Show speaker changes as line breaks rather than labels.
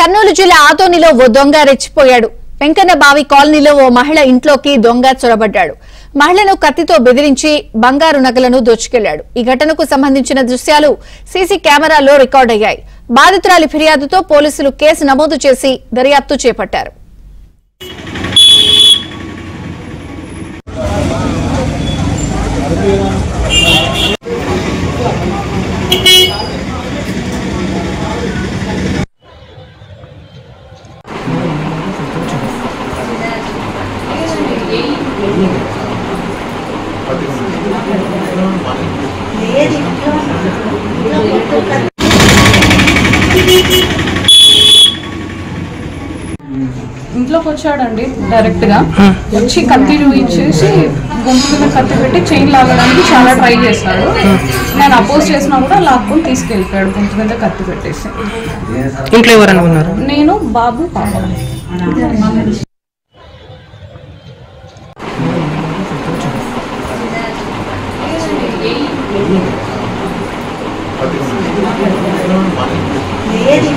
కర్నూలు జిల్లా ఆదోనిలో ఓ దొంగ రెచ్చిపోయాడు. వెంకన్నబావి కాలనీలో ఓ మహిళ ఇంట్లోకి దొంగ చొరబడ్డాడు. మహిళను కత్తితో బెదిరించి బంగారు నగలను దోచుకెళ్లాడు. ఈ ఘటనకు సంబంధించిన దృశ్యాలు సీసీ కెమెరాల్లో రికార్డయ్యాయి. బాధితురాలి ఫిర్యాదుతో పోలీసులు కేసు నమోదు చేసి దర్యాప్తు చేపట్టారు.
ఇంట్లోకి వచ్చాడండి. డైరెక్ట్ గా వచ్చి కత్తి చూపించేసి గొంతు మీద కత్తి పెట్టి చైన్ లాగడానికి చాలా ట్రై చేశాడు. నేను అపోజ్ చేసినా కూడా లాక్కొని తీసుకెళ్ళిపోయాడు గొంతు మీద కత్తి పెట్టేసి.
ఇంట్లో ఎవరైనా ఉన్నారు?
నేను, బాబు, పాప.
లేదు